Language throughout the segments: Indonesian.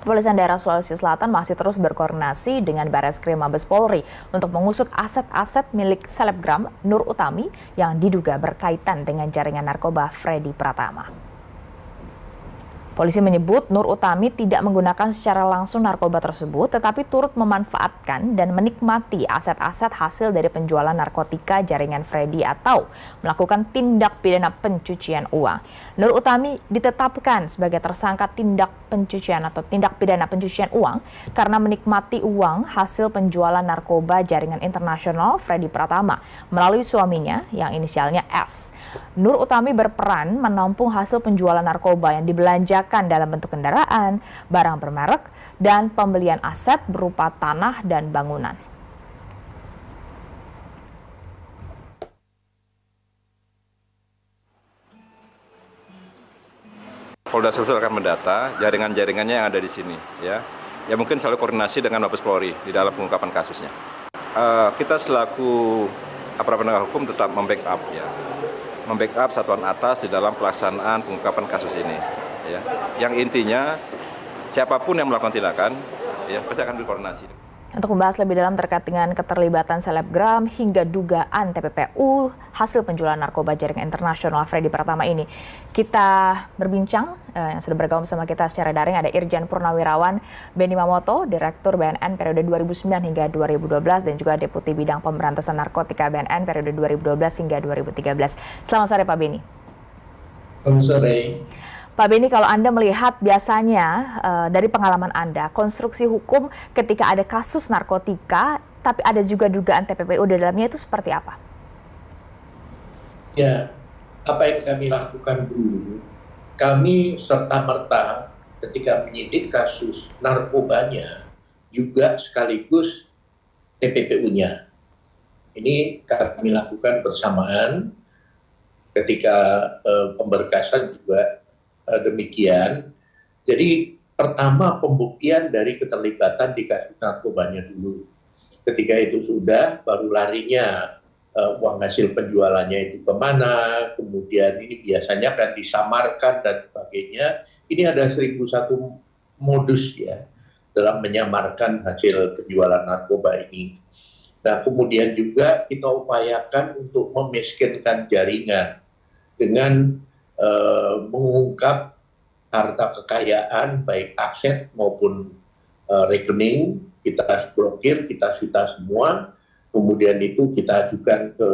Kepolisian daerah Sulawesi Selatan masih terus berkoordinasi dengan Barreskrim Mabes Polri untuk mengusut aset-aset milik selebgram Nur Utami yang diduga berkaitan dengan jaringan narkoba Freddy Pratama. Polisi menyebut Nur Utami tidak menggunakan secara langsung narkoba tersebut, tetapi turut memanfaatkan dan menikmati aset-aset hasil dari penjualan narkotika jaringan Freddy atau melakukan tindak pidana pencucian uang. Nur Utami ditetapkan sebagai tersangka tindak pidana pencucian uang karena menikmati uang hasil penjualan narkoba jaringan internasional Freddy Pratama melalui suaminya yang inisialnya S. Nur Utami berperan menampung hasil penjualan narkoba yang dibelanjakan dalam bentuk kendaraan, barang bermerek, dan pembelian aset berupa tanah dan bangunan. Polda Sulsel akan mendata jaringan-jaringannya yang ada di sini, ya mungkin selalu koordinasi dengan Mabes Polri di dalam pengungkapan kasusnya. Kita selaku aparat penegak hukum tetap membackup satuan atas di dalam pelaksanaan pengungkapan kasus ini. Ya. Yang intinya siapapun yang melakukan tindakan, pasti akan berkoordinasi. Untuk membahas lebih dalam terkait dengan keterlibatan selebgram hingga dugaan TPPU hasil penjualan narkoba jaringan internasional Freddy Pratama ini, kita berbincang yang sudah bergabung bersama kita secara daring ada Irjen Purnawirawan Benny Mamoto, Direktur BNN periode 2009 hingga 2012 dan juga Deputi Bidang Pemberantasan Narkotika BNN periode 2012 hingga 2013. Selamat sore Pak Benny. Selamat sore. Pak Benny, kalau Anda melihat biasanya dari pengalaman Anda, konstruksi hukum ketika ada kasus narkotika, tapi ada juga dugaan TPPU di dalamnya itu seperti apa? Ya, apa yang kami lakukan dulu, kami serta-merta ketika menyidik kasus narkobanya, juga sekaligus TPPU-nya. Ini kami lakukan bersamaan ketika pemberkasan juga demikian. Jadi pertama pembuktian dari keterlibatan di kasus narkobanya dulu. Ketika itu sudah, baru larinya uang hasil penjualannya itu kemana, kemudian ini biasanya kan disamarkan dan sebagainya. Ini ada 1001 modus ya dalam menyamarkan hasil penjualan narkoba ini. Nah kemudian juga kita upayakan untuk memiskinkan jaringan dengan mengungkap harta kekayaan baik aset maupun rekening, kita blokir, kita sita semua, kemudian itu kita ajukan ke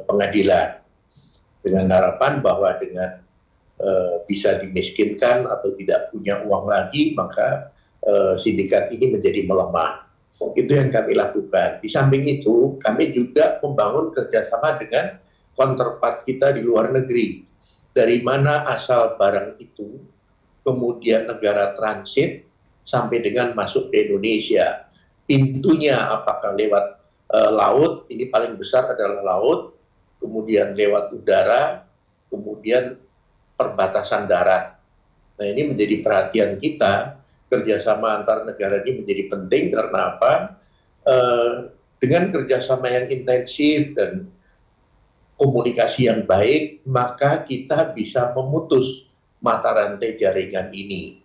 pengadilan dengan harapan bahwa dengan bisa dimiskinkan atau tidak punya uang lagi, maka sindikat ini menjadi melemah. Itu yang kami lakukan. Di samping itu kami juga membangun kerjasama dengan counterpart kita di luar negeri. Dari mana asal barang itu, kemudian negara transit, sampai dengan masuk ke Indonesia. Pintunya apakah lewat laut, ini paling besar adalah laut, kemudian lewat udara, kemudian perbatasan darat. Nah ini menjadi perhatian kita, kerjasama antar negara ini menjadi penting karena apa? Dengan kerjasama yang intensif dan komunikasi yang baik, maka kita bisa memutus mata rantai jaringan ini.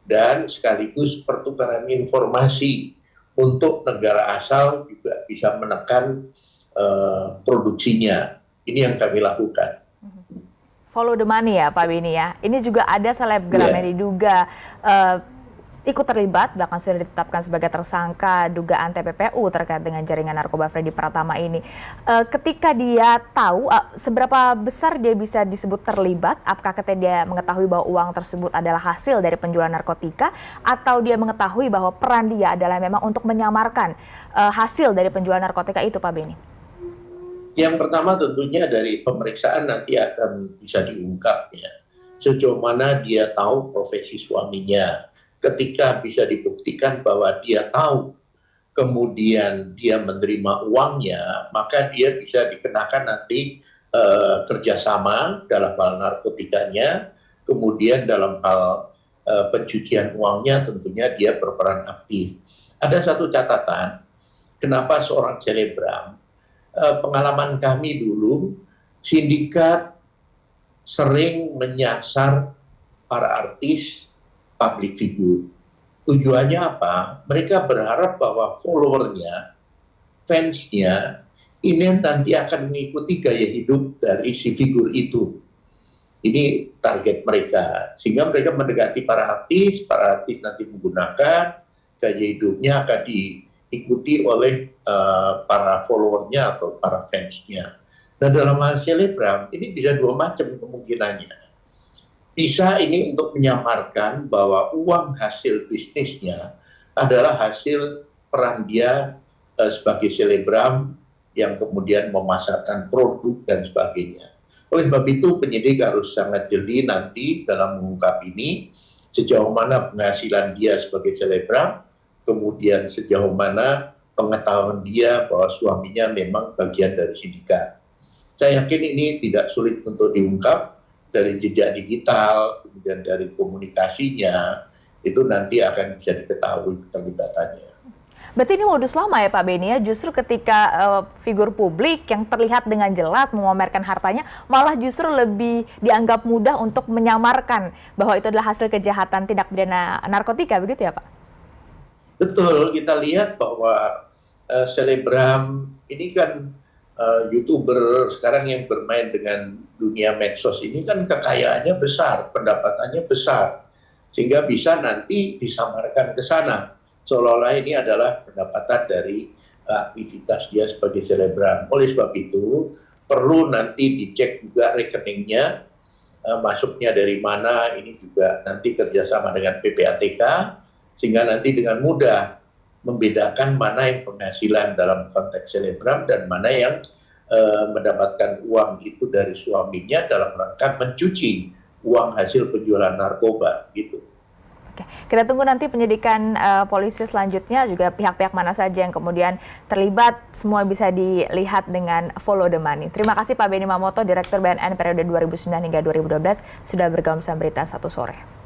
Dan sekaligus pertukaran informasi untuk negara asal juga bisa menekan produksinya. Ini yang kami lakukan. Follow the money ya Pak Benny ya. Ini juga ada selebgram yang diduga ikut terlibat, bahkan sudah ditetapkan sebagai tersangka dugaan TPPU terkait dengan jaringan narkoba Freddy Pratama ini. Ketika dia tahu, seberapa besar dia bisa disebut terlibat? Apakah ketika dia mengetahui bahwa uang tersebut adalah hasil dari penjualan narkotika, atau dia mengetahui bahwa peran dia adalah memang untuk menyamarkan hasil dari penjualan narkotika itu, Pak Benny? Yang pertama tentunya dari pemeriksaan nanti akan bisa diungkap ya, sejauh mana dia tahu profesi suaminya. Ketika bisa dibuktikan bahwa dia tahu, kemudian dia menerima uangnya, maka dia bisa dikenakan nanti kerjasama dalam hal narkotikanya, kemudian dalam hal pencucian uangnya tentunya dia berperan aktif. Ada satu catatan, kenapa seorang selebgram, pengalaman kami dulu, sindikat sering menyasar para artis, public figure. Tujuannya apa? Mereka berharap bahwa followernya, fansnya, ini nanti akan mengikuti gaya hidup dari si figur itu. Ini target mereka, sehingga mereka mendekati para artis nanti menggunakan gaya hidupnya akan diikuti oleh para followernya atau para fansnya. Nah, dalam hal selebgram ini bisa dua macam kemungkinannya. Bisa ini untuk menyamarkan bahwa uang hasil bisnisnya adalah hasil peran dia sebagai selebgram yang kemudian memasarkan produk dan sebagainya. Oleh sebab itu penyidik harus sangat jeli nanti dalam mengungkap ini, sejauh mana penghasilan dia sebagai selebgram, kemudian sejauh mana pengetahuan dia bahwa suaminya memang bagian dari sindikat. Saya yakin ini tidak sulit untuk diungkap, dari jejak digital, kemudian dari komunikasinya, itu nanti akan bisa diketahui keterlibatannya. Berarti ini modus lama ya Pak Beni ya, justru ketika figur publik yang terlihat dengan jelas memamerkan hartanya, malah justru lebih dianggap mudah untuk menyamarkan bahwa itu adalah hasil kejahatan tindak pidana narkotika, begitu ya Pak? Betul, kita lihat bahwa selebgram ini kan YouTuber sekarang yang bermain dengan dunia medsos ini kan kekayaannya besar, pendapatannya besar, sehingga bisa nanti disamarkan ke sana. Seolah-olah ini adalah pendapatan dari aktivitas dia sebagai selebgram. Oleh sebab itu, perlu nanti dicek juga rekeningnya, masuknya dari mana, ini juga nanti kerjasama dengan PPATK, sehingga nanti dengan mudah membedakan mana yang penghasilan dalam konteks selebgram dan mana yang mendapatkan uang itu dari suaminya dalam rangka mencuci uang hasil penjualan narkoba, gitu. Oke, kita tunggu nanti penyidikan polisi selanjutnya, juga pihak-pihak mana saja yang kemudian terlibat, semua bisa dilihat dengan follow the money. Terima kasih Pak Benny Mamoto, Direktur BNN periode 2009 hingga 2012, sudah bergabung sama Berita Satu Sore.